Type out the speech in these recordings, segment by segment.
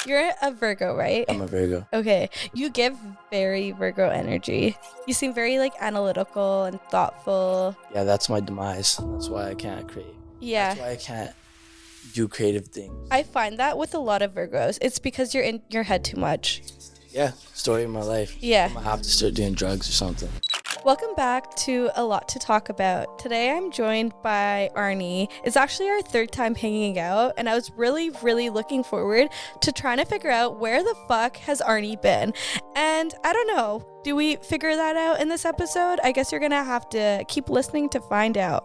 You're a Virgo, right? I'm a Virgo. Okay. You give very Virgo energy. You seem very like analytical and thoughtful. Yeah, that's my demise. That's why I can't create. Yeah. That's why I can't do creative things. I find that with a lot of Virgos. It's because you're in your head too much. Yeah, story of my life. Yeah. I might have to start doing drugs or something. Welcome back to A Lot to Talk About. Today I'm joined by Arnie. It's actually our third time hanging out, and I was really looking forward to trying to figure out where the fuck has Arnie been. And I don't know, do we figure that out in this episode? I guess you're gonna have to keep listening to find out.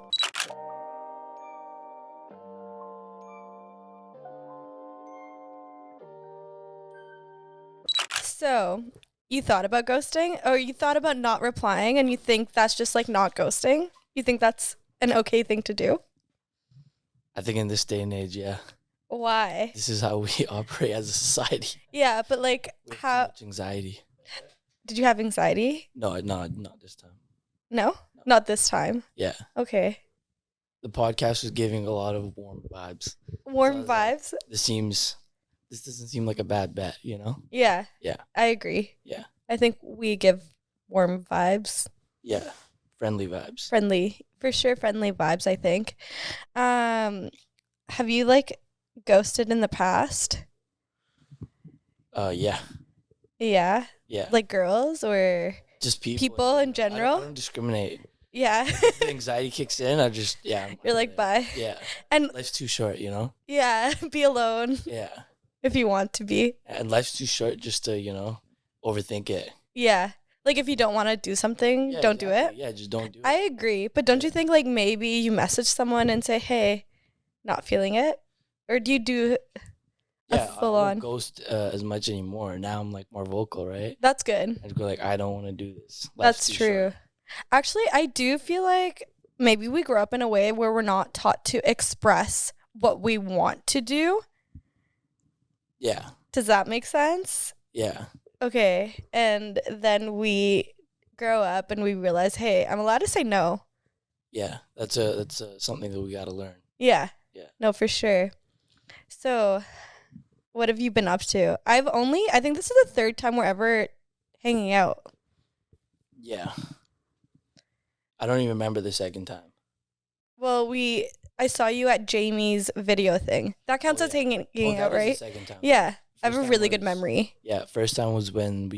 So, you thought about ghosting, or you thought about not replying, and you think that's just like not ghosting? You think that's an okay thing to do? I think in this day and age, yeah, Why? this is how we operate as a society. Yeah, but like, We have too how much anxiety. did you have anxiety? No, not this time. No, not this time. Yeah, Okay, the podcast was giving a lot of warm vibes. warm So I vibes. This doesn't seem like a bad bet, you know? Yeah, Yeah, I agree. yeah, I think we give warm vibes, yeah. Friendly vibes. friendly for sure, friendly vibes. I think. Have you like ghosted in the past? Yeah, Yeah, yeah. like girls or Just people in I general? don't discriminate. Yeah. If the anxiety kicks in, I'm You're like, bye. Yeah. And Life's too short, you know? yeah, be alone Yeah. if you want to be. And life's too short just to, overthink it. Yeah. Like if you don't want to do something, Yeah, don't do it. Yeah, just don't do it. I agree. But don't you think like maybe you message someone and say, hey, not feeling it? Or do you do I full don't on? ghost as much anymore. Now I'm like more vocal, right? That's good. I go like, I don't want to do this. Life's That's too true. short. Actually, I do feel like maybe we grew up in a way where we're not taught to express what we want to do. Yeah. Does that make sense? Yeah. Okay. And then we grow up and we realize, hey, I'm allowed to say no. Yeah. That's something that we got to learn. Yeah. Yeah. No, for sure. So, what have you been up to? I think this is the third time we're ever hanging out. Yeah. I don't even remember the second time. Well, I saw you at Jamie's video thing. That counts as hanging That out, was right? the second time. Yeah. I have First a time really good was- memory. Yeah. First time was when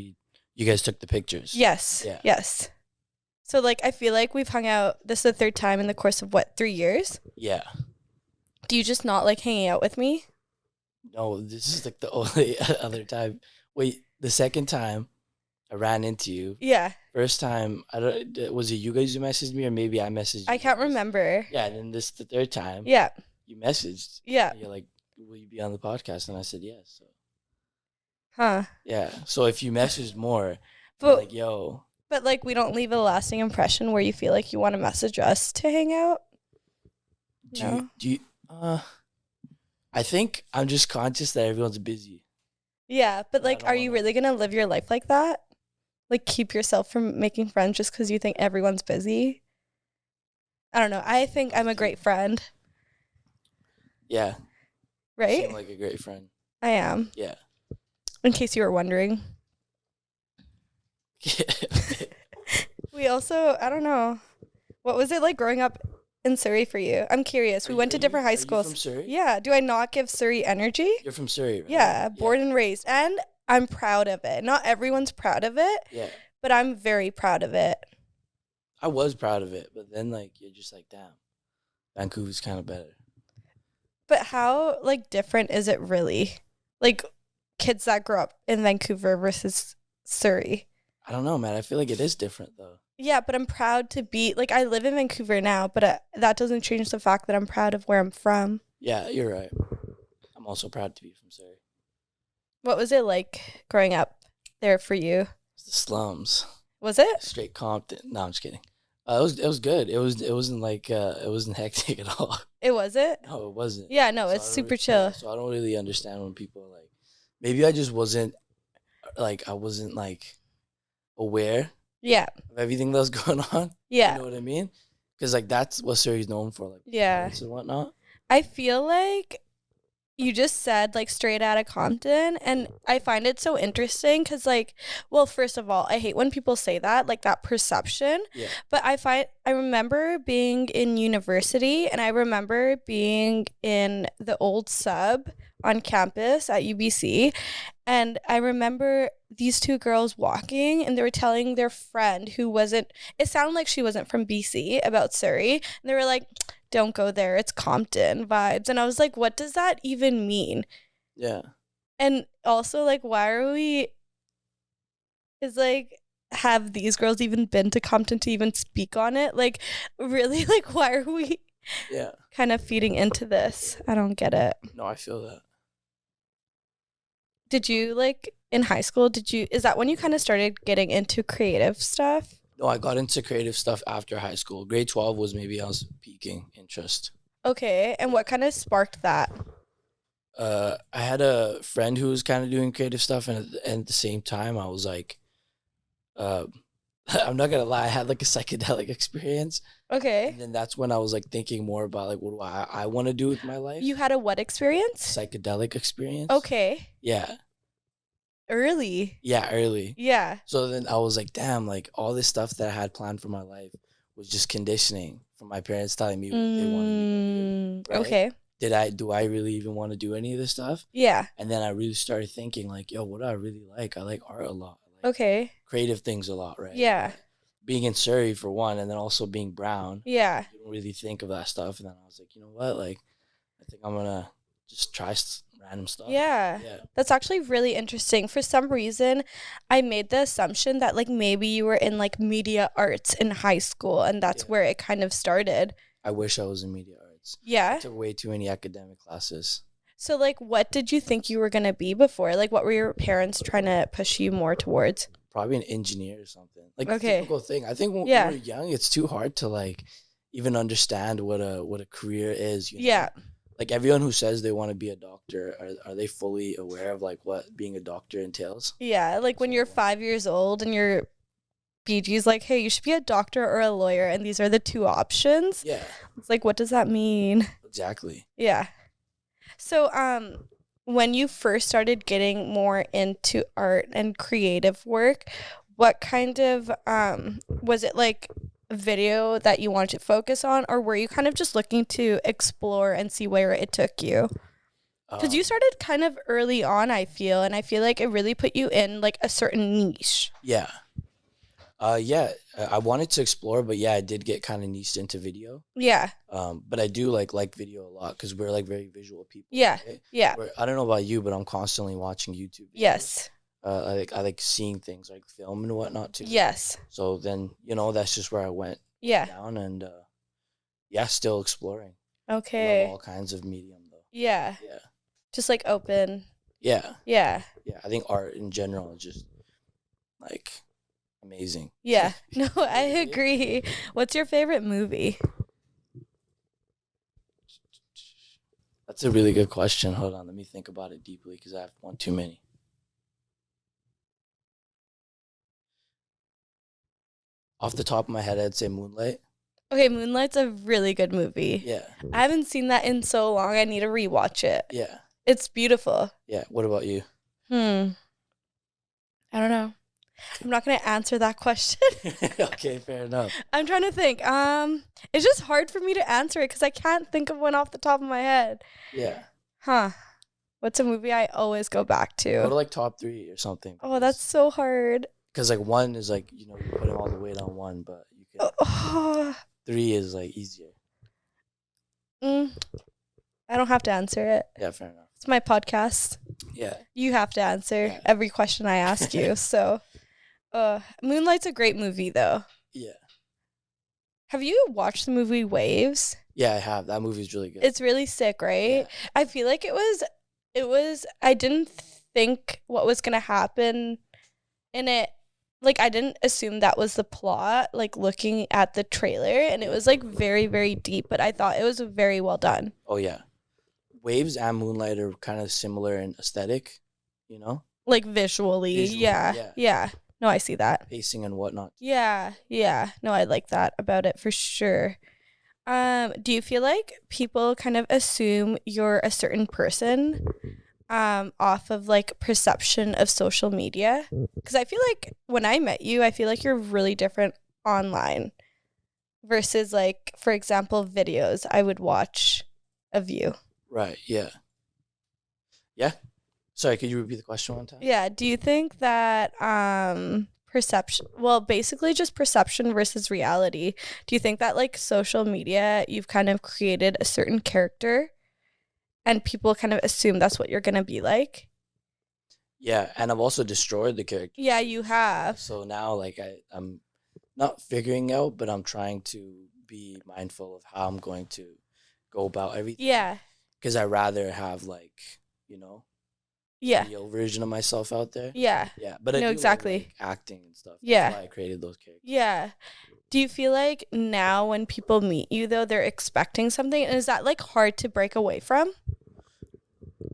you guys took the pictures. Yes. Yeah. Yes. So, like, I feel like we've hung out. This is the third time in the course of, 3 years? Yeah. Do you just not like hanging out with me? No, this is like the only other time. Wait, the second time I ran into you. Yeah. First time, was it you guys who messaged me or maybe I messaged you? I can't remember. Yeah, and then this the third time. Yeah. You messaged. Yeah. And you're like, will you be on the podcast? And I said yes. So Huh. yeah. So if you messaged more, But like, yo. But like we don't leave a lasting impression where you feel like you want to message us to hang out. Do you I think I'm just conscious that everyone's busy. Yeah, but I like don't are you wanna- really going to live your life like that? Like keep yourself from making friends just cuz you think everyone's busy? I don't know. I think I'm a great friend, Yeah. You right? seem like a great friend. I am. Yeah. In case you were wondering. We also, I don't know. What was it like growing up in Surrey for you? I'm curious. We went to different high Are schools. you from Surrey? Yeah, do I not give Surrey energy? You're from Surrey, right? Yeah, born and raised. And I'm proud of it. Not everyone's proud of it, Yeah. but I'm very proud of it. I was proud of it, but then like you're just like, damn, Vancouver's kind of better. But how like different is it really? Like kids that grew up in Vancouver versus Surrey. I don't know, man. I feel like it is different though. Yeah, but I'm proud to be like I live in Vancouver now, but that doesn't change the fact that I'm proud of where I'm from. Yeah, you're right. I'm also proud to be from Surrey. What was it like growing up there for you? It's the slums, Was it? straight Compton. No, I'm just kidding. It was good. It wasn't hectic at all. It was it? No, it wasn't. Yeah, no, So it's I don't super really- chill. So I don't really understand when people are like, maybe I just wasn't like aware Yeah. of everything that was going on. Yeah. You know what I mean? Because like that's what Surrey's known for, like Yeah. violence and whatnot. I feel like you just said like straight out of Compton, and I find it so interesting because like, well, first of all, I hate when people say that, like that perception. Yeah. But I remember being in university, and I remember being in the old sub on campus at UBC, and I remember these two girls walking, and they were telling their friend who wasn't, it sounded like she wasn't from BC, about Surrey. And they were like, don't go there, it's Compton vibes. And I was like, what does that even mean? Yeah. And also, like, why are we, is like, have these girls even been to Compton to even speak on it? Like, really? Like, why are we Yeah. kind of feeding into this? I don't get it. No, I feel that. Did you, like, in high school, is that when you kind of started getting into creative stuff? No, I got into creative stuff after high school. Grade 12 was maybe I was peaking interest. Okay, and what kind of sparked that? I had a friend who was kind of doing creative stuff, and at the same time, I was like, I'm not gonna lie, I had like a psychedelic experience. Okay. And then that's when I was like thinking more about like what do I want to do with my life. You had a what experience? Psychedelic experience. Okay. Yeah. Early. Yeah, early. Yeah. So then I was like, damn, like all this stuff that I had planned for my life was just conditioning from my parents telling me what they wanted me to do. Right? Okay. Do I really even want to do any of this stuff? Yeah. And then I really started thinking like, yo, what do I really like? I like art a lot. I like Okay. creative things a lot, right? Yeah. Being in Surrey for one, and then also being brown. Yeah. You don't really think of that stuff. And then I was like, you know what? Like, I think I'm gonna just try random stuff. Yeah. Yeah. That's actually really interesting. For some reason, I made the assumption that like maybe you were in like media arts in high school, and that's where it kind of started. I wish I was in media arts. Yeah. I took way too many academic classes. So like, what did you think you were gonna be before? Like, what were your parents trying to push you more towards? Probably an engineer or something. Like Okay. typical thing. I think when we're young, it's too hard to like even understand what a career is. You know? Yeah. Like everyone who says they want to be a doctor, are they fully aware of like what being a doctor entails? Yeah, like when you're 5 years old and your BG's like, hey, you should be a doctor or a lawyer, and these are the two options. Yeah. It's like, what does that mean? Exactly. Yeah. So, when you first started getting more into art and creative work, what kind of, was it like video that you wanted to focus on, or were you kind of just looking to explore and see where it took you? Because you started kind of early on, I feel, and I feel like it really put you in like a certain niche. Yeah. I wanted to explore, but yeah, I did get kind of niched into video. Yeah. But I do like video a lot because we're like very visual people. Yeah. Right? Yeah. I don't know about you, but I'm constantly watching YouTube videos. Yes. I like seeing things like film and whatnot too. Yes. So then, that's just where I went down, and still exploring. Okay. Love all kinds of medium though. Yeah. Yeah. Just like open. Yeah. Yeah. Yeah. I think art in general is just like amazing. Yeah. No, I agree. What's your favorite movie? That's a really good question. Hold on, let me think about it deeply because I have one too many. Off the top of my head, I'd say Moonlight. Okay, Moonlight's a really good movie. Yeah. I haven't seen that in so long. I need to rewatch it. Yeah. It's beautiful. Yeah. What about you? I don't know. I'm not going to answer that question. Okay, fair enough. I'm trying to think. It's just hard for me to answer it because I can't think of one off the top of my head. Yeah. Huh. What's a movie I always go back to? Go to like top 3 or something. Oh, that's so hard. Because like 1 is like, you put all the weight on 1, but you can 3 is like easier. I don't have to answer it. Yeah, fair enough. It's my podcast. Yeah. You have to answer every question I ask you. So, Moonlight's a great movie, though. Yeah. Have you watched the movie Waves? Yeah, I have. That movie's really good. It's really sick, right? Yeah. I feel like it was, I didn't think what was going to happen in it. Like, I didn't assume that was the plot, like, looking at the trailer. And it was, like, very, very deep. But I thought it was very well done. Oh, yeah. Waves and Moonlight are kind of similar in aesthetic, Like visually. Yeah. No, I see that. Pacing and whatnot. Yeah. No, I like that about it for sure. Do you feel like people kind of assume you're a certain person off of like perception of social media? Because I feel like when I met you, I feel like you're really different online versus like, for example, videos I would watch of you. Right. Yeah. Yeah. Sorry, could you repeat the question one time? Yeah. Do you think that perception, well, basically just perception versus reality, do you think that like social media, you've kind of created a certain character and people kind of assume that's what you're going to be like? Yeah, and I've also destroyed the character. Yeah, you have. So now, like, I'm not figuring out, but I'm trying to be mindful of how I'm going to go about everything. Yeah. Because I rather have, like, you know, Yeah. real version of myself out there. Yeah. Yeah, but I No, do exactly. like acting and stuff. Yeah. That's why I created those characters. Yeah. Do you feel like now when people meet you though, they're expecting something? And is that like hard to break away from?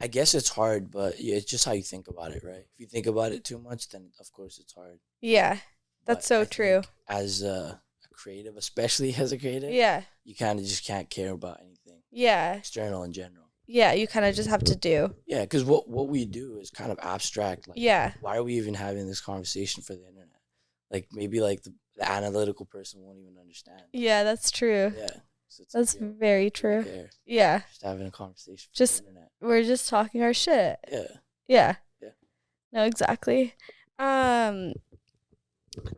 I guess it's hard, but yeah, it's just how you think about it, right? If you think about it too much, then of course it's hard. Yeah. That's But so I true. think as a creative, especially as a creative, Yeah. you kind of just can't care about anything Yeah. external in general. Yeah. You kind of just have to do. Yeah, because what we do is kind of abstract. Like, Yeah. why are we even having this conversation for the internet? Like, maybe like the analytical person won't even understand. Yeah, that's true. Yeah, so it's That's like, yo, very we don't true. care. Yeah. Just having a conversation for Just- the internet. We're just talking our shit. Yeah. Yeah. Yeah. No, exactly.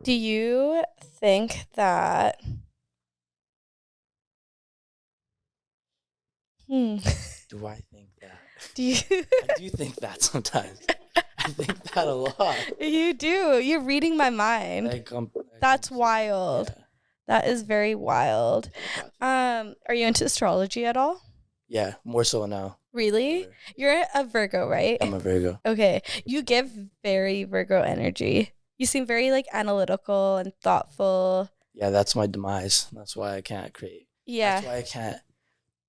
Do you think that Do I think that? do you I do think that sometimes. I think that a lot. You do. You're reading my mind. That's wild. Yeah. That is very wild. Are you into astrology at all? Yeah, more so now. Really? You're a Virgo, right? I'm a Virgo. Okay. You give very Virgo energy. You seem very like analytical and thoughtful. Yeah, that's my demise. That's why I can't create. Yeah. That's why I can't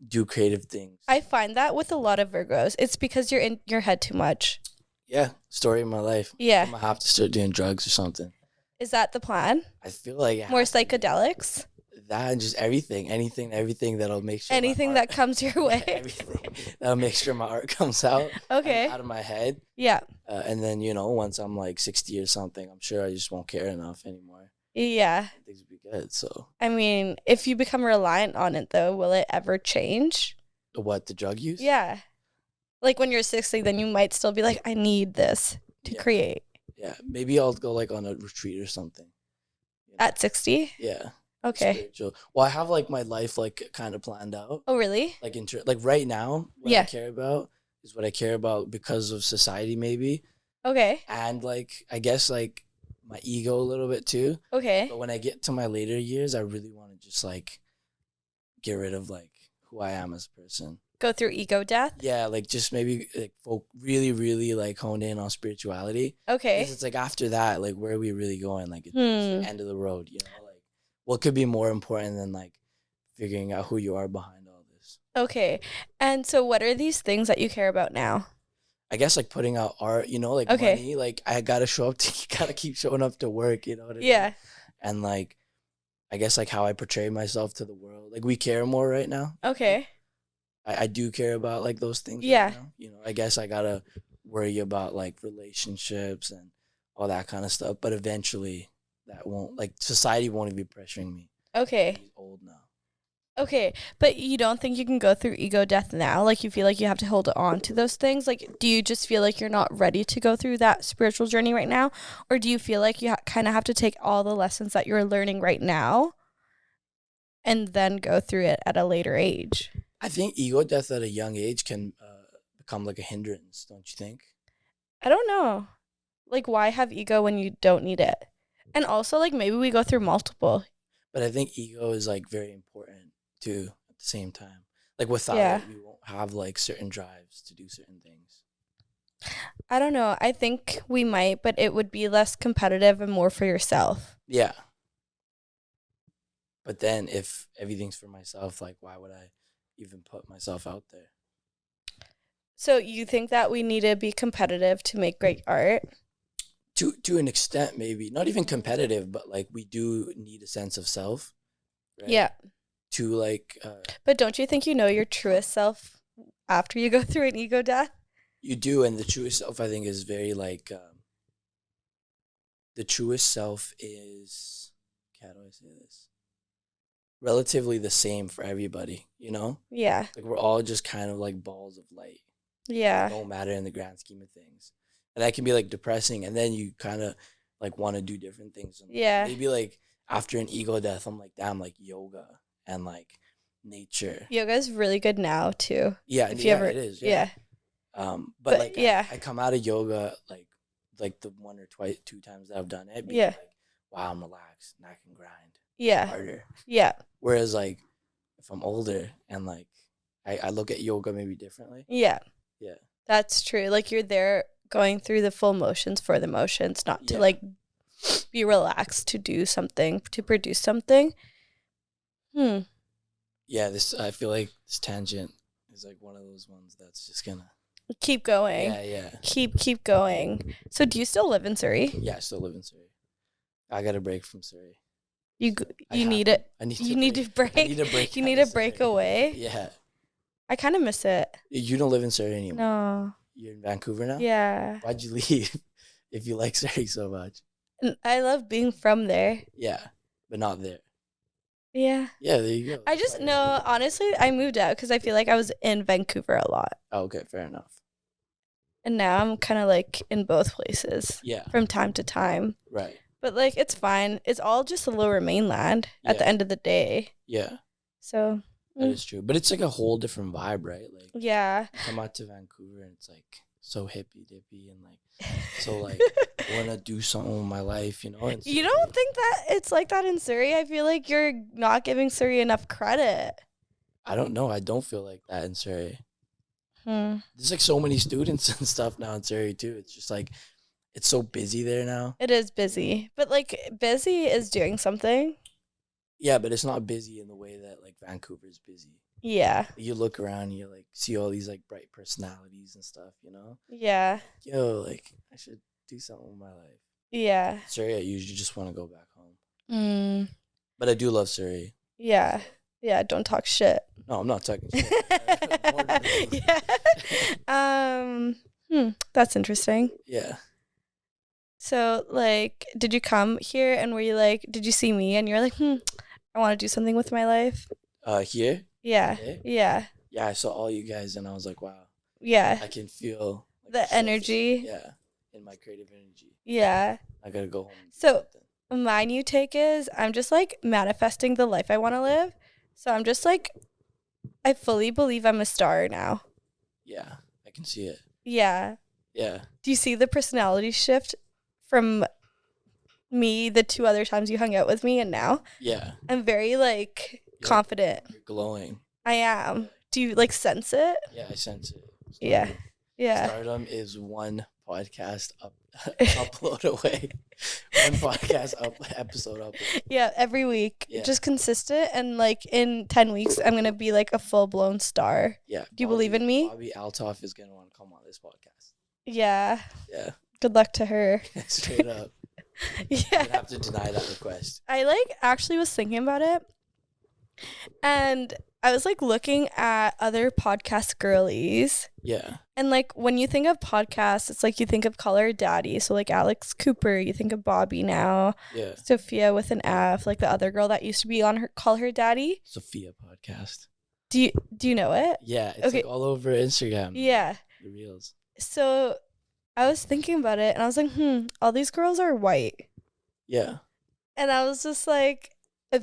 do creative things. I find that with a lot of Virgos. It's because you're in your head too much. Yeah, story of my life. Yeah. I'm gonna have to start doing drugs or something. Is that the plan? I feel like it More has to be. psychedelics? That and just everything that'll make sure Anything that comes your way? everything that'll make sure my art comes out. Okay. Out of my head. Yeah. And then once I'm like 60 or something, I'm sure I just won't care enough anymore. Yeah. Things will be good. So. I mean, if you become reliant on it though, will it ever change? The drug use? Yeah. Like when you're 60, then you might still be like, I need this to create. Yeah. Maybe I'll go like on a retreat or something. At 60? Yeah. Okay. Spiritual. Well, I have like my life like kind of planned out. Oh, really? Like like right now, what I care about is what I care about because of society maybe. Okay. And like I guess like my ego a little bit too. Okay. But when I get to my later years, I really want to just like get rid of like who I am as a person. Go through ego death? Yeah, like just maybe like really, really like hone in on spirituality. Okay. Because it's like after that, like where are we really going? Like it's the end of the road, like what could be more important than like figuring out who you are behind all this? Okay. And so what are these things that you care about now? I guess like putting out art, like money, like I gotta show up gotta keep showing up to work, you know what I mean? Yeah. And like I guess like how I portray myself to the world. Like we care more right now. Okay. I do care about like those things. Yeah. Right now. I guess I gotta worry about like relationships and all that kind of stuff. But eventually that won't, like society won't even be pressuring me. Okay. He's old now. Okay. But you don't think you can go through ego death now? Like you feel like you have to hold on to those things? Like do you just feel like you're not ready to go through that spiritual journey right now? Or do you feel like you kind of have to take all the lessons that you're learning right now and then go through it at a later age? I think ego death at a young age can become like a hindrance, don't you think? I don't know. Like, why have ego when you don't need it? And also, like, maybe we go through multiple. But I think ego is like very important too at the same time. Like without it, we won't have like certain drives to do certain things. I don't know. I think we might, but it would be less competitive and more for yourself. Yeah. But then if everything's for myself, like why would I even put myself out there? So you think that we need to be competitive to make great art? To an extent, maybe. Not even competitive, but like we do need a sense of self. Right? Yeah. too like But don't you think you know your truest self after you go through an ego death? you do, and the truest self I think is very like the truest self is, how do I say this? Relatively the same for everybody, you know? Yeah. Like we're all just kind of like balls of light. Yeah. Don't matter in the grand scheme of things. And that can be like depressing, and then you kind of like want to do different things. And Yeah. maybe like after an ego death, I'm like, damn, like yoga and like nature. Yoga is really good now too. Yeah, If you ever, it is. yeah. But like yeah. I come out of yoga like the one or twice, 2 times that I've done it, being Yeah. like, wow, I'm relaxed and I can grind Yeah. harder. Yeah. Whereas like if I'm older and like I look at yoga maybe differently. Yeah. Yeah. That's true. Like you're there going through the full motions for the motions, not to Yeah. like be relaxed to do something, to produce something. Yeah, this I feel like this tangent is like one of those ones that's just gonna Keep going. yeah. Keep going. So do you still live in Surrey? Yeah, I still live in Surrey. I got a break from Surrey. You I you have need to- it. I need You to need break. to break. I need a break. You out need of a break Surrey. away. Yeah. I kind of miss it. You don't live in Surrey anymore. No. You're in Vancouver now? Yeah. Why'd you leave if you like Surrey so much? I love being from there. Yeah, but not there. Yeah. Yeah, there you go. I just know, honestly, I moved out because I feel like I was in Vancouver a lot. Oh, okay, fair enough. And now I'm kind of like in both places Yeah, from time to time. right. But like, it's fine. It's all just the lower mainland at the Yeah. end of the day. Yeah, So, that is true. But it's like a whole different vibe, right? Like, yeah. you come out to Vancouver and it's like so hippy dippy and like so like I want to do something with my life, you know? And You don't think that it's like that in Surrey? I feel like you're not giving Surrey enough credit. I don't know. I don't feel like that in Surrey. Hmm. There's like so many students and stuff now in Surrey too. It's just like it's so busy there now. It is busy. But like, busy is doing something. Yeah, but it's not busy in the way that like Vancouver's busy. Yeah. You look around, you like see all these like bright personalities and stuff, you know? Yeah. Yo, like I should do something with my life. Yeah. Surrey, I usually just want to go back home. Mm. But I do love Surrey. Yeah. Yeah. Don't talk shit. No, I'm not talking shit. Born and raised. Yeah. That's interesting. Yeah. So, like, did you come here and were you like, did you see me and you're like, I want to do something with my life? Here? Yeah. Today? Yeah. Yeah, I saw all you guys and I was like, wow. Yeah. I can feel like, The shift, energy. Yeah. In my creative energy. Yeah. I gotta go home. And do So- something. My new take is I'm just like manifesting the life I want to live. So I'm just like, I fully believe I'm a star now. Yeah, I can see it. Yeah. Yeah. Do you see the personality shift from me the 2 other times you hung out with me and now? Yeah. I'm very like confident. You're glowing. I am. Do you like sense it? Yeah, I sense it. Yeah. Yeah. Stardom is one podcast upload away. One podcast episode upload. Yeah, every week. Yeah. Just consistent and like in 10 weeks I'm going to be like a full-blown star. Yeah. Do you believe in me? Bobby Altoff is gonna want to come on this podcast. Yeah. Yeah. Good luck to her. Straight up. Yeah. You'd have to deny that request. I like actually was thinking about it and I was like looking at other podcast girlies Yeah. and like when you think of podcasts, it's like you think of Call Her Daddy. So like Alex Cooper, you think of Bobby now, Yeah. Sophia with an F, like the other girl that used to be on her Call Her Daddy. Sophia podcast. Do you know it? Yeah. It's Okay. like all over Instagram. Yeah. The reels. So I was thinking about it and I was like, all these girls are white. Yeah. And I was just like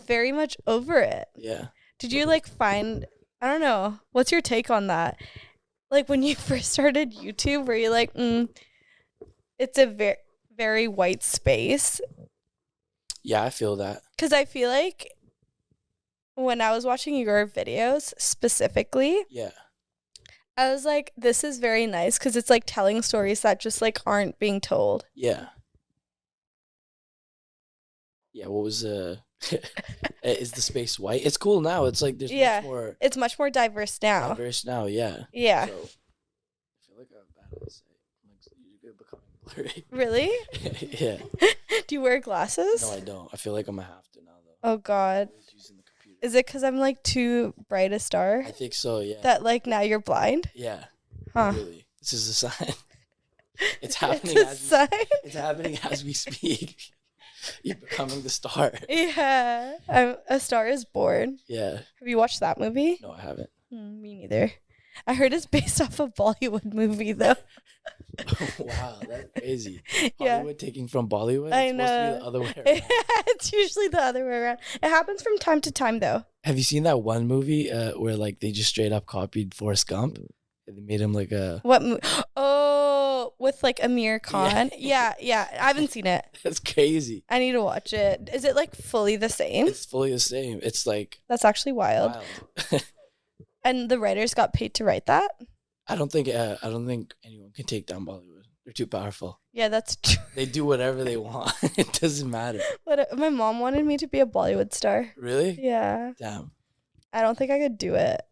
very much over it. Yeah. Did you like find, I don't know, what's your take on that? Like when you first started YouTube, were you like, it's a very, very white space? Yeah, I feel that. Because I feel like when I was watching your videos specifically, Yeah. I was like, this is very nice because it's like telling stories that just like aren't being told. Yeah. Yeah, what was is the space white? It's cool now. It's like there's Yeah. much more It's much more diverse now. diverse now, yeah. Yeah. So I feel like I'm bad at this. You're becoming blurry. Really? Yeah. Do you wear glasses? No, I don't. I feel like I'm gonna have to now though. Oh God. I'm just using the computer. Is it because I'm like too bright a star I think so. Yeah. that like now you're blind? Yeah. Huh. Really. This is a sign. It's It's happening a as sign. it's happening as we speak. You're becoming the star. Yeah. A Star is Born. Yeah. Have you watched that movie? No, I haven't. Me neither. I heard it's based off a Bollywood movie though. Wow, that's crazy. Yeah. Hollywood taking from Bollywood? I It's supposed to be the know. other way around. It's usually the other way around. It happens from time to time though. Have you seen that one movie where like they just straight up copied Forrest Gump? They made him like a. What? Oh, with like Amir Khan. Yeah, yeah. I haven't seen it. That's crazy. I need to watch it. Is it like fully the same? It's fully the same. It's like That's actually wild. wild. And the writers got paid to write that? I don't think anyone can take down Bollywood. They're too powerful. Yeah, that's true. They do whatever they want. It doesn't matter. My mom wanted me to be a Bollywood star. Really? Yeah. Damn. I don't think I could do it.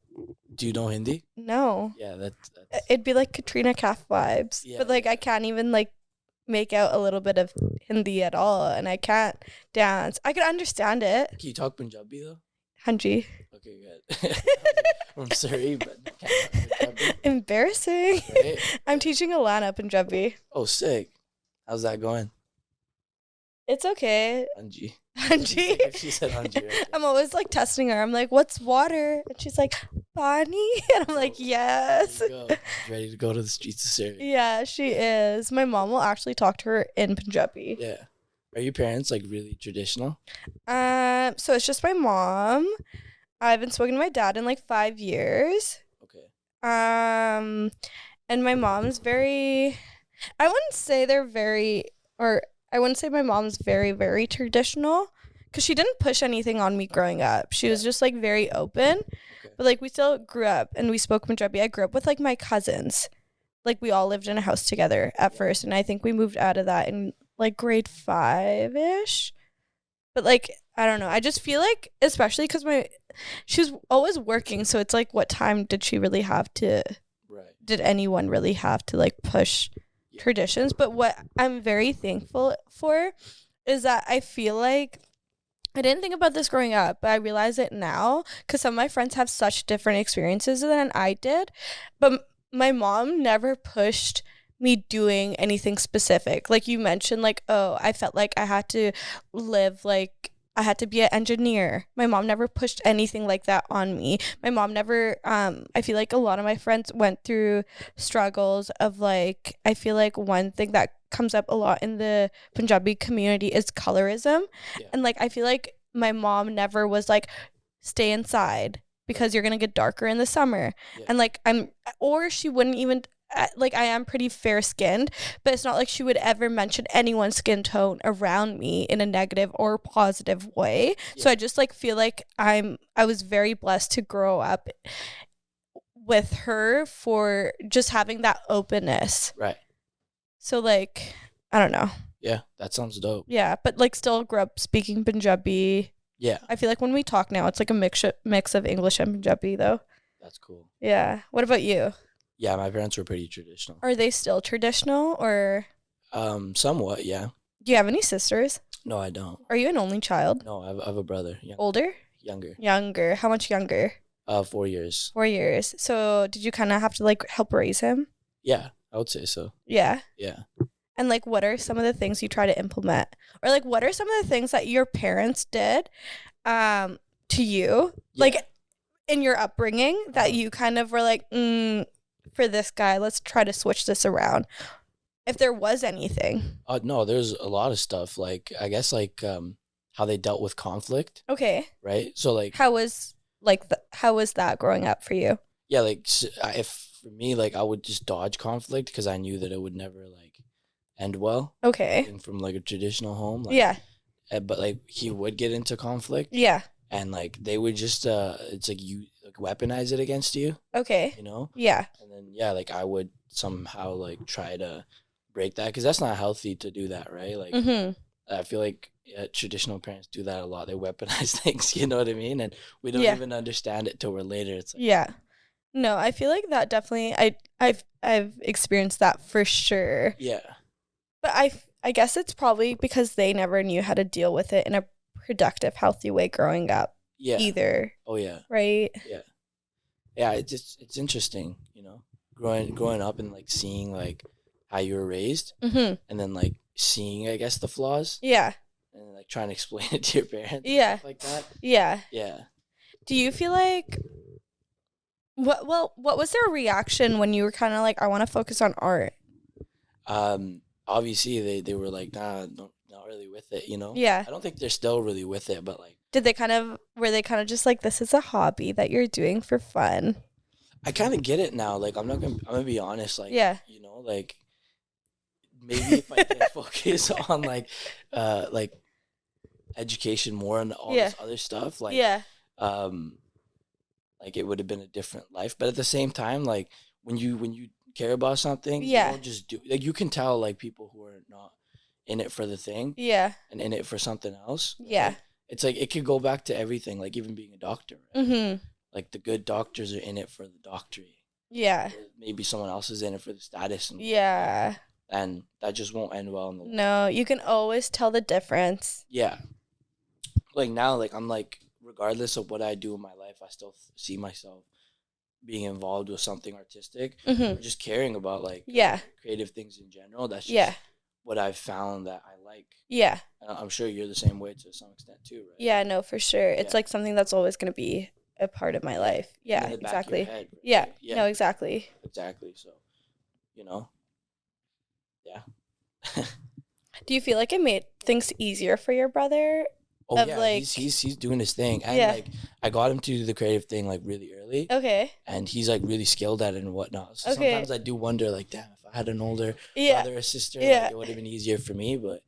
Do you know Hindi? No. Yeah, that's It'd be like Katrina Kaif vibes. Yeah. But like I can't even like make out a little bit of Hindi at all, and I can't dance. I could understand it. Can you talk Punjabi though? Hanji. Okay, good. From Surrey, but can't talk Punjabi, Embarrassing. right? I'm teaching Alana Punjabi. Oh, sick. How's that going? It's okay. Anji. Hanji. She said Anji. Right? I'm always like testing her. I'm like, "What's water?" And she's like, "Pani." And I'm like, "Yes." There you go. Ready to go to the streets of Surrey. Yeah, she is. My mom will actually talk to her in Punjabi. Yeah. Are your parents like really traditional? So it's just my mom. I haven't spoken to my dad in like 5 years. Okay. And my mom's very, I wouldn't say they're very, or I wouldn't say my mom's very, very traditional because she didn't push anything on me growing up. She was just like very open, Okay. but like we still grew up and we spoke Punjabi. I grew up with like my cousins. Like we all lived in a house together at first, and I think we moved out of that in like grade 5-ish. But like I don't know. I just feel like, especially because she was always working, so it's like, what time did she really have to? Right. Did anyone really have to like push traditions? But what I'm very thankful for is that I feel like I didn't think about this growing up, but I realize it now because some of my friends have such different experiences than I did. But my mom never pushed me doing anything specific. Like you mentioned, like, oh, I felt like I had to live like I had to be an engineer. My mom never pushed anything like that on me. My mom never, I feel like a lot of my friends went through struggles of like, I feel like one thing that comes up a lot in the Punjabi community is colorism. Yeah. And like, I feel like my mom never was like, stay inside because you're going to get darker in the summer. Yeah. And like, or she wouldn't even, like I am pretty fair skinned, but it's not like she would ever mention anyone's skin tone around me in a negative or positive way. Yeah. So I just like feel like I was very blessed to grow up with her for just having that openness. Right. So like I don't know. Yeah, that sounds dope. Yeah, but like still grew up speaking Punjabi. Yeah, I feel like when we talk now, it's like a mix of English and Punjabi though. that's cool. Yeah. What about you? Yeah, my parents were pretty traditional. Are they still traditional or Somewhat, yeah. do you have any sisters? No, I don't. Are you an only child? No, I have a brother. Older? Younger. Younger. How much younger? 4 years. 4 years. So did you kind of have to like help raise him? Yeah, I would say so. Yeah. Yeah. And like what are some of the things you try to implement? Or like what are some of the things that your parents did to you? Yeah. Like in your upbringing that you kind of were like, for this guy, let's try to switch this around. If there was anything. No, there's a lot of stuff. Like, I guess, like, how they dealt with conflict, Okay. right? So, like, How was that growing up for you? yeah, like, if for me, like, I would just dodge conflict because I knew that it would never, like, end well. Okay. Being from, like, a traditional home. Like, Yeah. But, like, he would get into conflict. Yeah. And, like, they would just, it's like you, like, weaponize it against you, Okay. you know? Yeah. And then, yeah, like, I would somehow, like, try to break that because that's not healthy to do that, right? Like, I feel like traditional parents do that a lot. They weaponize things, you know what I mean? And we don't Yeah. even understand it till we're later. It's like, Yeah. No, I feel like that definitely I've experienced that for sure. yeah, But I guess it's probably because they never knew how to deal with it in a productive, healthy way growing up. Yeah. either, Oh yeah. right? Yeah. Yeah. It's interesting, you know, growing up and like seeing like how you were raised, Mm-hmm. and then like seeing, I guess, the flaws, Yeah. and like trying to explain it to your parents and Yeah. stuff like that. Yeah. Yeah. Do you feel like what was their reaction when you were kind of like, I want to focus on art? Obviously they were like, nah, no, not really with it, you know. Yeah. I don't think they're still really with it, but like Were they kind of just like, this is a hobby that you're doing for fun? I kind of get it now. Like I'm gonna be honest, like, Yeah. you know, like maybe if I did focus on like education more and all Yeah. this other stuff, Yeah. um like it would have been a different life. But at the same time, like when you care about something, you Yeah. don't just do, like, you can tell like people who are not in it for the thing Yeah. and in it for something else. Yeah. Right? It's like it could go back to everything, like even being a doctor, right? Mm-hmm. Like the good doctors are in it for the doctorate. Yeah. Maybe someone else is in it for the status and Yeah. and that just won't end well in the long No, run. you can always tell the difference. Yeah. Like now, like I'm like, regardless of what I do in my life, I still see myself being involved with something artistic Mm-hmm. or just caring about like Yeah. creative things in general. That's just Yeah. what I've found that I like. Yeah. And I'm sure you're the same way to some extent too, right? Yeah, no, for sure. It's Yeah. like something that's always going to be a part of my Yeah. life. And Yeah, in the back of your exactly. head, right? Yeah. Yeah. No, exactly. Exactly. So, you know, yeah. Do you feel like it made things easier for your brother? Oh Of yeah, like, he's doing his thing, and Yeah. like I got him to do the creative thing like really early, okay. and he's like really skilled at it and whatnot. So Okay. sometimes I do wonder, like, damn, if I had an older Yeah. brother or sister, Yeah. like it would have been easier for me. But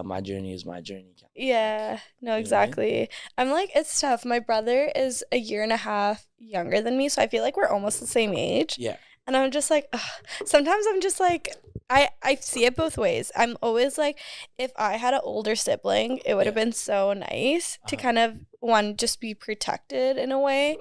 my journey is my journey. Yeah. No, You know what I mean? exactly. I'm like, it's tough. My brother is a year and a half younger than me, so I feel like we're almost the same age. Yeah, And I'm just like, ugh. Sometimes I'm just like, I see it both ways. I'm always like, if I had an older sibling, it would have Yeah. been so nice to Uh-huh. kind of, one, just be protected in a way,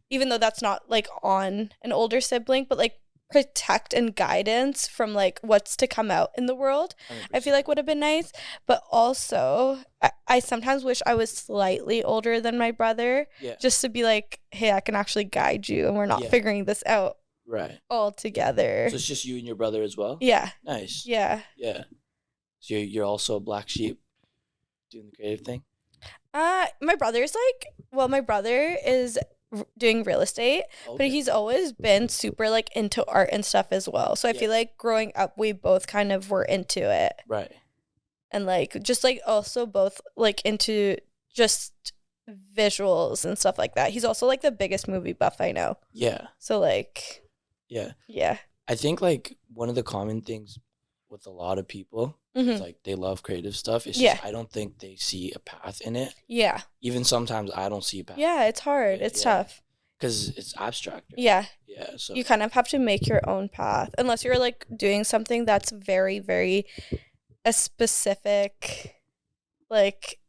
even though that's not like on an older sibling, but like protect and guidance from like what's to come out in the world. I feel 100%. like would have been nice. But also, I sometimes wish I was slightly older than my brother, Yeah, just to be like, hey, I can actually guide you and we're not Yeah. figuring this out right. all together. So it's just you and your brother as well. Yeah. Nice. Yeah. Yeah. So you're also a black sheep, doing the creative thing. My brother's like, well, my brother is doing real estate, but Okay. he's always been super like into art and stuff as well. So I Yeah. feel like growing up, we both kind of were into it, Right. and like just like also both like into just visuals and stuff like that. He's also like the biggest movie buff I know. Yeah. So like, Yeah. yeah. I think like one of the common things with a lot of people Mhm. is like they love creative stuff. It's Yeah. just I don't think they see a path in it. Yeah. Even sometimes I don't see a path. Yeah, it's hard. It's Yeah. tough. Because it's abstract. Right? Yeah. Yeah. So You kind of have to make your own path unless you're like doing something that's very, very a specific like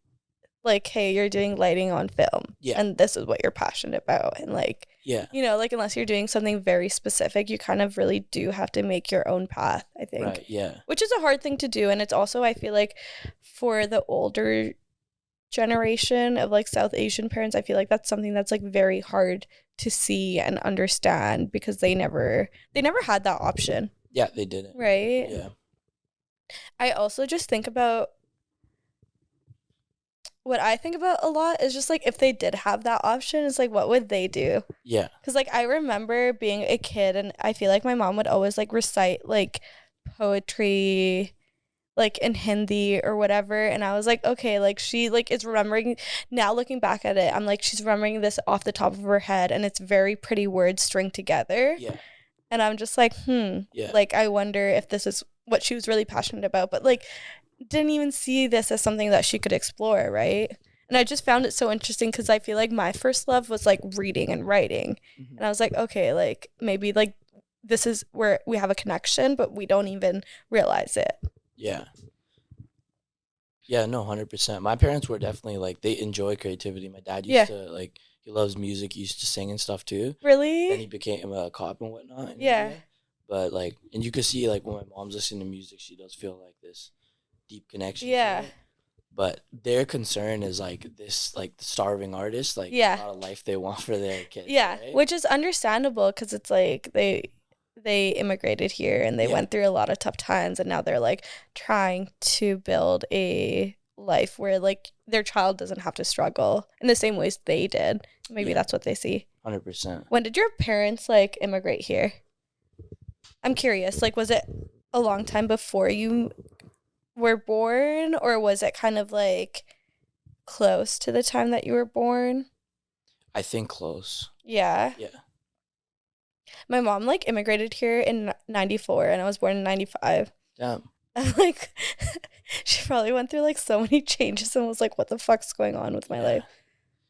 hey, you're doing lighting on film. Yeah. And this is what you're passionate about. And like, yeah. you know, like unless you're doing something very specific, you kind of really do have to make your own path, I think. Right. Yeah. Which is a hard thing to do. And it's also, I feel like for the older generation of like South Asian parents, I feel like that's something that's like very hard to see and understand because they never had that option. Yeah. They did it. Right? Yeah. I also just think about what I think about a lot is just like if they did have that option, it's like what would they do? Yeah. Because like I remember being a kid and I feel like my mom would always like recite like poetry like in Hindi or whatever, and I was like, okay, like she like is remembering now looking back at it, I'm like she's remembering this off the top of her head and it's very pretty words stringed together. Yeah. And I'm just like, Yeah. like I wonder if this is what she was really passionate about, but like didn't even see this as something that she could explore, right? And I just found it so interesting because I feel like my first love was like reading and writing. Mhm. And I was like, okay, like maybe like this is where we have a connection, but we don't even realize it. Yeah. Yeah, no, 100%. My parents were definitely like they enjoy creativity. My dad used Yeah. to like he loves music. He used to sing and stuff too. Really? Then he became a cop and whatnot. In Yeah. India. But like, and you could see like when my mom's listening to music, she does feel like this deep connection. to Yeah. it. but their concern is like this, like the starving artist, like Yeah. not a life they want for their kids. Yeah, right? which is understandable because it's like they immigrated here and they went through a lot of tough times, and now they're like trying to build a life where like their child doesn't have to struggle in the same ways they did. Maybe that's what they see. 100%. When did your parents like immigrate here? I'm curious. Like, was it a long time before you were born, or was it kind of like close to the time that you were born? I think close. Yeah. Yeah. My mom like immigrated here in 94 and I was born in 95. Damn. I'm like, she probably went through like so many changes and was like, what the fuck's going on with my life?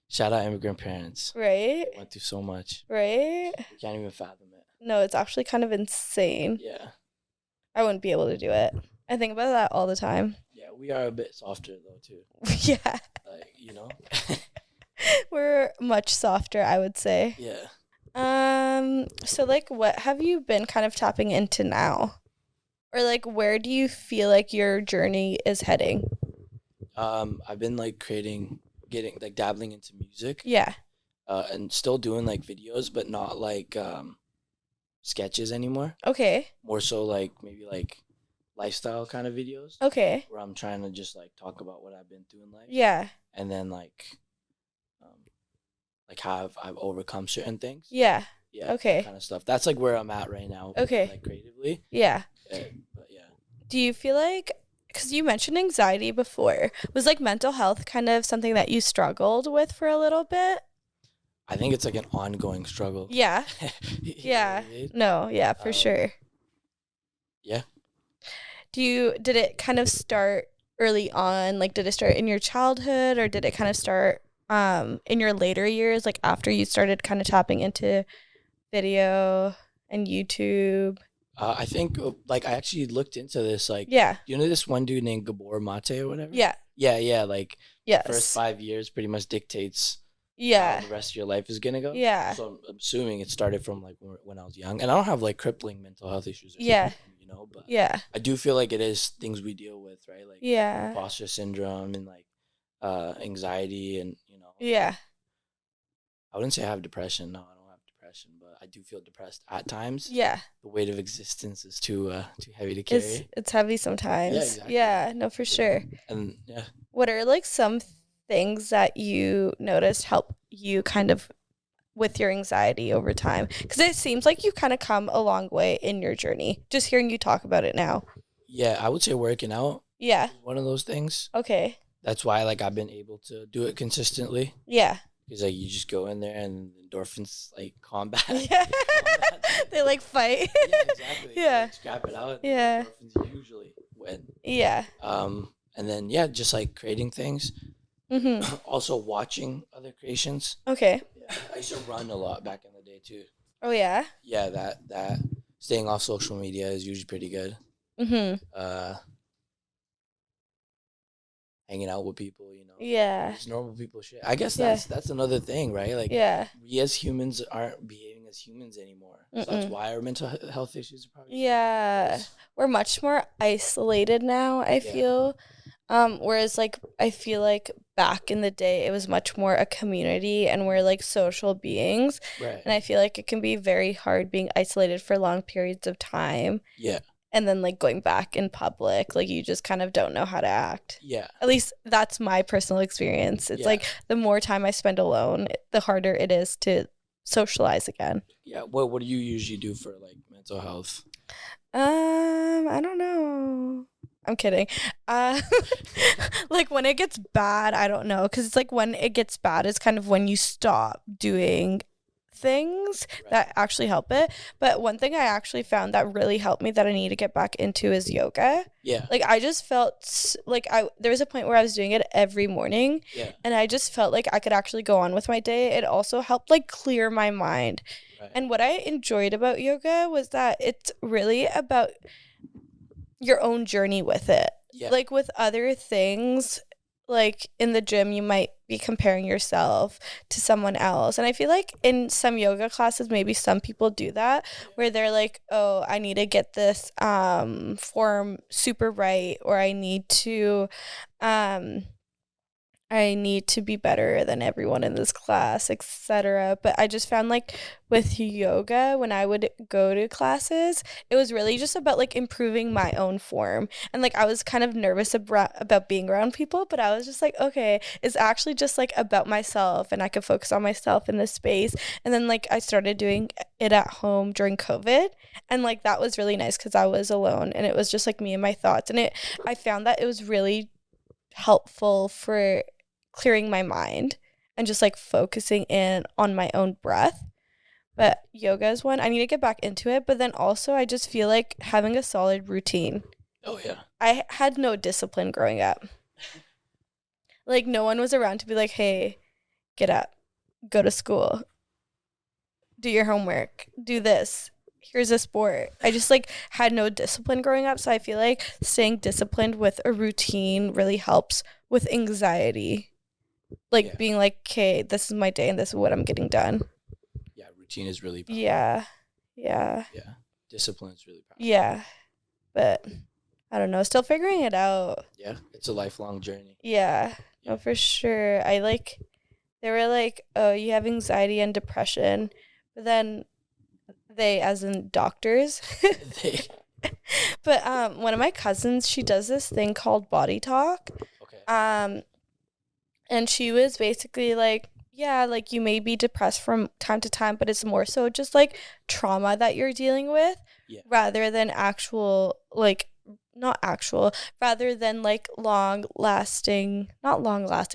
Shout out immigrant parents. Right? They went through so much. Right? You can't even fathom it. No, it's actually kind of insane. Yeah. I wouldn't be able to do it. I think about that all the time. Yeah, we are a bit softer though too. Yeah. Like, you know? We're much softer, I would say. Yeah. So like what have you been kind of tapping into now? Or like where do you feel like your journey is heading? I've been like getting like dabbling into music. Yeah. And still doing like videos, but not like sketches anymore. Okay. More so like maybe like lifestyle kind of videos. Okay. Where I'm trying to just like talk about what I've been through in life. Yeah. And then like how I've overcome certain things. Yeah. Yeah. Okay. Kind of stuff. That's like where I'm at right now. Okay. Like creatively. Yeah. But yeah. Do you feel like, because you mentioned anxiety before, was like mental health kind of something that you struggled with for a little bit? I think it's like an ongoing struggle. Yeah. Yeah. No, yeah, for sure. Yeah. Did it kind of start early on? Like, did it start in your childhood, or did it kind of start in your later years, like after you started kind of tapping into video and YouTube? I think like I actually looked into this. Like, yeah, you know this one dude named Gabor Mate or whatever. Yeah. Yeah. Like, yes. First 5 years pretty much dictates. Yeah. How the rest of your life is gonna go. Yeah. So I'm assuming it started from like when I was young, and I don't have like crippling mental health issues. Or Yeah. You know, but yeah, I do feel like it is things we deal with, right? Like yeah, imposter syndrome and like anxiety, and you know. Yeah. I wouldn't say I have depression. No, I don't have depression, but I do feel depressed at times. Yeah. The weight of existence is too heavy to carry. It's heavy sometimes. Yeah, exactly. Yeah, no, for sure. And yeah. What are like some things that you noticed help you kind of with your anxiety over time? Because it seems like you've kind of come a long way in your journey, just hearing you talk about it now. Yeah, I would say working out. Yeah. One of those things. Okay. That's why like I've been able to do it consistently. Yeah. Because like you just go in there and endorphins like combat. Yeah. They like fight. Yeah, exactly. Yeah. Like, scrap it out. Yeah. Endorphins usually win. Yeah. And then yeah, just like creating things. Mm-hmm. Also watching other creations. Okay. Yeah. I used to run a lot back in the day too. Oh yeah. Yeah, that staying off social media is usually pretty good. Mm-hmm. Hanging out with people, you know. Yeah. Just normal people shit. I guess that's another thing, right? Like, yeah, we as humans aren't behaving as humans anymore. So that's why our mental health issues are probably. Yeah, we're much more isolated now, I feel. Whereas like I feel like back in the day it was much more a community and we're like social beings. Right. And I feel like it can be very hard being isolated for long periods of time. Yeah. And then like going back in public, like you just kind of don't know how to act. Yeah. At least that's my personal experience. It's like the more time I spend alone, the harder it is to socialize again. Yeah. What do you usually do for like mental health? I don't know. I'm kidding. Like when it gets bad, I don't know, because it's like when it gets bad is kind of when you stop doing things that actually help it. But one thing I actually found that really helped me that I need to get back into is yoga. Yeah. Like I just felt like there was a point where I was doing it every morning. Yeah. And I just felt like I could actually go on with my day. It also helped like clear my mind. Right. And what I enjoyed about yoga was that it's really about your own journey with it. Yeah. Like with other things, like in the gym you might be comparing yourself to someone else, and I feel like in some yoga classes maybe some people do that where they're like, oh, I need to get this form super right, or um I need to be better than everyone in this class, etc. But I just found like with yoga, when I would go to classes, it was really just about like improving my own form. And like I was kind of nervous about being around people, but I was just like, okay, it's actually just like about myself, and I could focus on myself in this space. And then like I started doing it at home during COVID, and like that was really nice because I was alone and it was just like me and my thoughts. And I found that it was really helpful for clearing my mind and just like focusing in on my own breath. But yoga is one. I need to get back into it. But then also, I just feel like having a solid routine. Oh, yeah. I had no discipline growing up. Like, no one was around to be like, hey, get up, go to school, do your homework, do this. Here's a sport. I just like had no discipline growing up. So I feel like staying disciplined with a routine really helps with anxiety. Like being like, okay, this is my day and this is what I'm getting done. Yeah, routine is really powerful. Yeah. Discipline is really powerful. Yeah. But I don't know, still figuring it out. Yeah, it's a lifelong journey. Yeah. No, for sure. They were like, oh, you have anxiety and depression. But then they, as in doctors. But one of my cousins, she does this thing called body talk. Okay. And she was basically like, yeah, like you may be depressed from time to time, but it's more so just like trauma that you're dealing with, rather than rather than like not long lasting,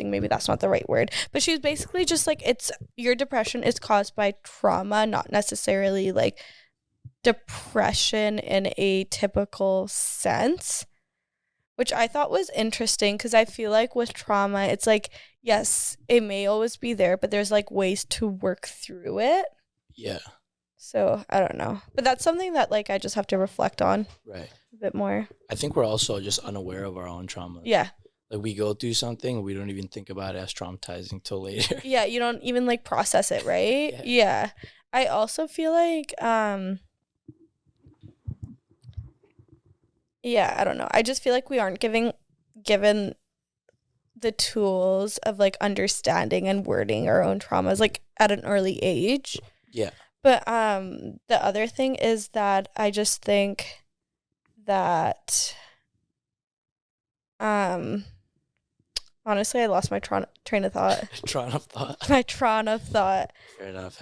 maybe that's not the right word. But she was basically just like, it's your depression is caused by trauma, not necessarily like depression in a typical sense. Which I thought was interesting because I feel like with trauma, it's like, yes, it may always be there, but there's like ways to work through it. Yeah. So I don't know. But that's something that like I just have to reflect on a bit more. I think we're also just unaware of our own trauma. Yeah. Like we go through something and we don't even think about it as traumatizing till later. Yeah, you don't even like process it, right? Yeah. I also feel like yeah, I don't know. I just feel like we aren't given the tools of like understanding and wording our own traumas like at an early age. Yeah. But the other thing is that I just think that honestly I lost my train of thought. My train of thought. Fair enough.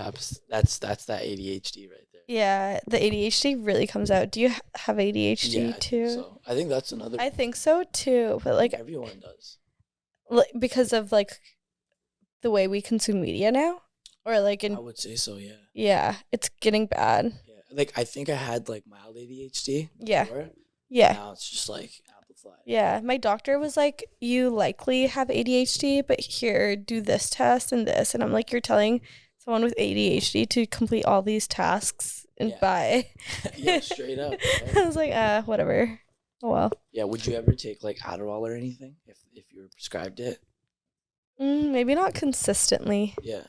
That's that ADHD right there. Yeah, the ADHD really comes out. Do you have ADHD too? So I think that's another. I think so too, but like everyone does. Because of like the way we consume media now, or like I would say so. Yeah. Yeah, it's getting bad. Yeah, like I think I had like mild ADHD. Before. Now it's just like amplified. Yeah, my doctor was like, "You likely have ADHD, but here, do this test and this," and I'm like, "You're telling someone with ADHD to complete all these tasks and buy." Yeah, straight up. Right? I was like, whatever. Oh well. Yeah, would you ever take like Adderall or anything if you were prescribed it? Maybe not consistently. Yeah.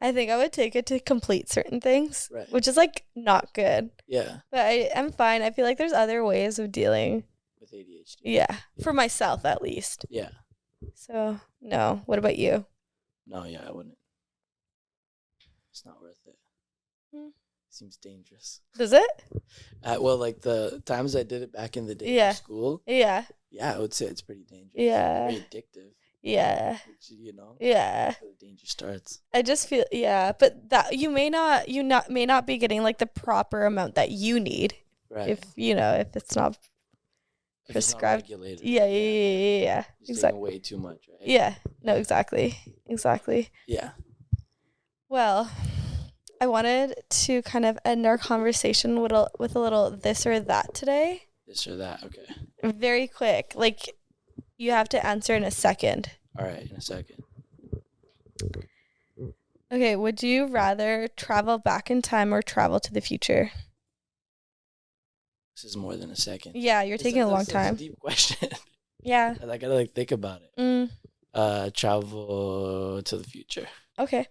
I think I would take it to complete certain things, which is like not good. Yeah. But I'm fine. I feel like there's other ways of dealing with ADHD. Yeah, for myself at least. Yeah. So, no. What about you? No, yeah, I wouldn't. It's not worth it. Seems dangerous. Does it? Well, like the times I did it back in the day in school. Yeah. Yeah, I would say it's pretty dangerous. Yeah. Very addictive. Yeah. Which, you know. Yeah. That's where the danger starts. I just feel but that you may not be getting like the proper amount that you need. Right. If if it's not prescribed. It's not regulated. Yeah. Exactly. Way too much, right? Yeah. No, exactly. Yeah. Well, I wanted to kind of end our conversation with a little this or that today. This or that, okay. Very quick. Like, you have to answer in a second. All right, in a second. Okay, would you rather travel back in time or travel to the future? This is more than a second. Yeah, you're taking a long time. That's a deep question. Yeah. I gotta think about it. Travel to the future. Okay.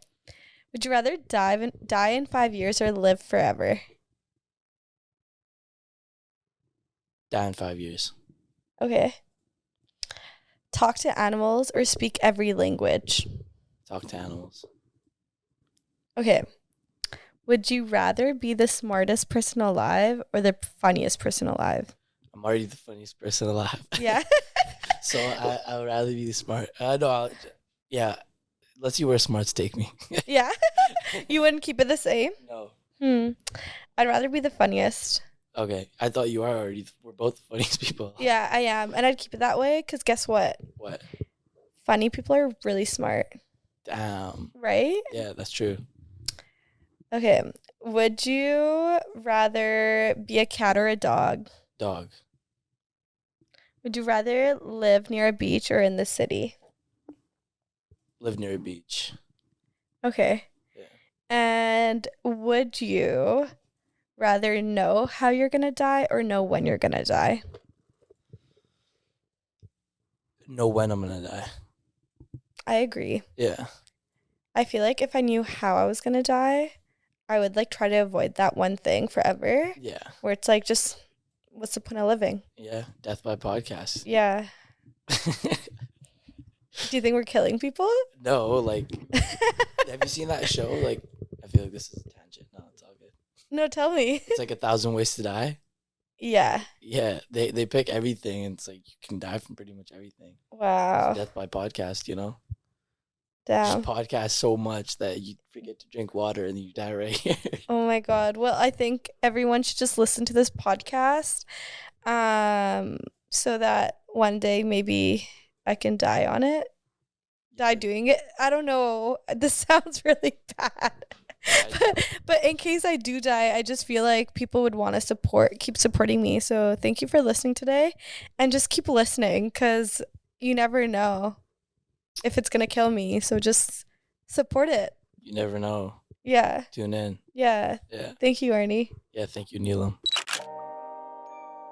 Would you rather die in 5 years or live forever? Die in 5 years. Okay. Talk to animals or speak every language? Talk to animals. Okay. Would you rather be the smartest person alive or the funniest person alive? I'm already the funniest person alive. Yeah. So I would rather be the smart. Yeah. Let's see where smarts take me. Yeah. You wouldn't keep it the same? No. I'd rather be the funniest. Okay. I thought you are already. We're both the funniest people. Yeah, I am. And I'd keep it that way because guess what? What? Funny people are really smart. Damn. Right? Yeah, that's true. Okay. Would you rather be a cat or a dog? Dog. Would you rather live near a beach or in the city? Live near a beach. Okay. Yeah. And would you rather know how you're going to die or know when you're going to die? Know when I'm gonna die. I agree. Yeah. I feel like if I knew how I was going to die, I would like try to avoid that one thing forever. Yeah. Where it's like, just what's the point of living? Yeah. Death by podcast. Yeah. Do you think we're killing people? No, like, have you seen that show? Like, I feel like this is a tangent. No, it's all good. No, tell me. It's like 1,000 Ways to Die. Yeah. Yeah, they pick everything, and it's like you can die from pretty much everything. Wow. It's death by podcast, you know? Damn. Just podcast so much that you forget to drink water and you die right here. Oh my God. Well, I think everyone should just listen to this podcast so that one day maybe I can die on it. Die doing it. I don't know. This sounds really bad. But in case I do die, I just feel like people would want to keep supporting me. So thank you for listening today and just keep listening because you never know if it's going to kill me. So just support it. You never know. Yeah. Tune in. Yeah. Yeah. Thank you, Arnie. Yeah, thank you, Neelam.